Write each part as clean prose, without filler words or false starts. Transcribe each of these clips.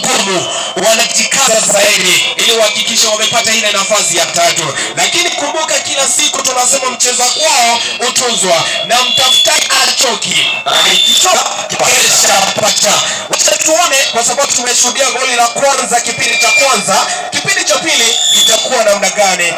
ngumu, wanajikaza zaidi ili wahakikisha wamepata ile nafasi ya tatu. Lakini kumbuka, kila siku tunasema mchezo kwao utuzwa na mtafutaji achoki. Wacha tuone, kwa sababu tumeshuhudia goli la kwanza kipindi cha kwanza. Kipindi cha pili itakuwa namna gani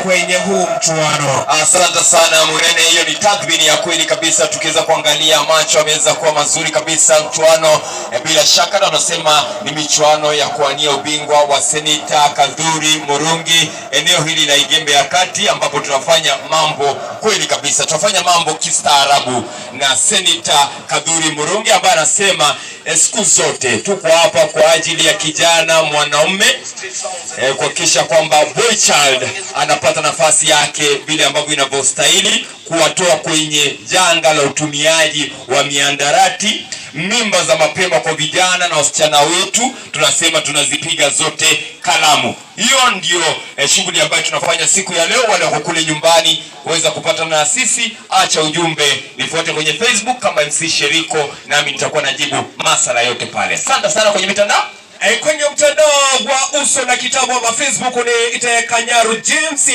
kwenye huu mchuano? Asante sana Murene, hiyo ni tathmini ya kweli kabisa. Tukiweza kuangalia, macho ameweza kuwa mazuri kabisa mchuano. Bila shaka wanasema ni michuano ya kuania ubingwa wa Seneta Kadhuri Murungi, eneo hili la Igembe ya Kati, ambapo tunafanya mambo kweli kabisa, tunafanya mambo kistaarabu na Seneta Kadhuri Murungi ambaye anasema siku zote tuko hapa kwa ajili ya kijana mwanaume, kuhakikisha kwamba boy child anapata nafasi yake vile ambavyo inavyostahili, kuwatoa kwenye janga la utumiaji wa miandarati, mimba za mapema kwa vijana na wasichana wetu. Tunasema tunazipiga zote kalamu. Hiyo ndio shughuli ambayo tunafanya siku ya leo. Wale wako kule nyumbani waweza kupatana na sisi, acha ujumbe, nifuate kwenye Facebook kama MC Sheriko, nami nitakuwa najibu masala yote pale. Asante sana. Kwenye mitandao kwenye mtandao wa uso na kitabu wa Facebook ni ite Kanyaru James.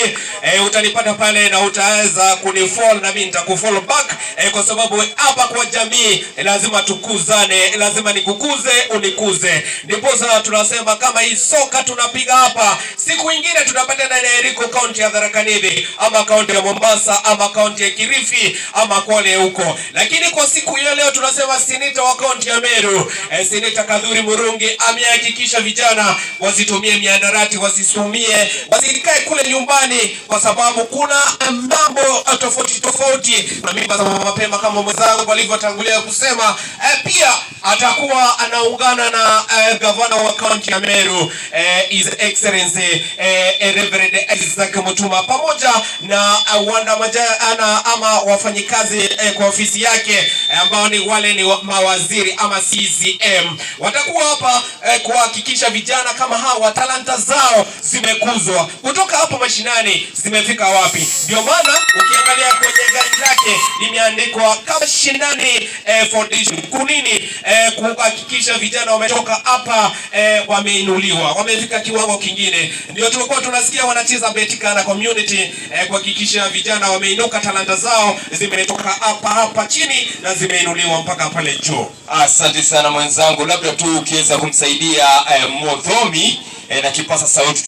Utanipata pale na utaweza kunifollow na mimi nitakufollow back, kwa sababu hapa kwa jamii lazima tukuzane, lazima nikukuze unikuze. Ndipo sasa tunasema kama hii soka tunapiga hapa, siku nyingine tutapata na Eriko County ya Tharaka Nithi, ama kaunti ya Mombasa, ama kaunti ya Kilifi, ama Kwale huko. Lakini kwa siku ya leo tunasema Seneta wa kaunti ya Meru, Seneta Kadhuri Murungi hakikisha vijana wasitumie miandarati, wasikae kule nyumbani, kwa sababu kuna mambo tofauti na mimba za mapema kama mwenzangu walivyotangulia kusema. Pia atakuwa anaungana na gavana wa kaunti ya Meru, His Excellency Reverend Isaac Mutuma, pamoja na waandamana ama wafanyikazi kwa ofisi yake ambao ni wale ni mawaziri ama CCM. Watakuwa hapa kuhakikisha vijana kama hawa talanta zao zimekuzwa kutoka hapo mashinani, zimefika wapi. Ndio maana ukiangalia kwenye gari lake limeandikwa kama Shinani Foundation. Kunini? Kuhakikisha vijana wametoka hapa, wameinuliwa, wamefika kiwango kingine. Ndio tulikuwa tunasikia wanacheza Betika na community, kuhakikisha vijana wameinuka, talanta zao zimetoka hapa chini na zimeinuliwa mpaka pale juu. Asante sana mwenzangu, labda tu ukiweza kumsaidia Mothomi na kipasa sauti.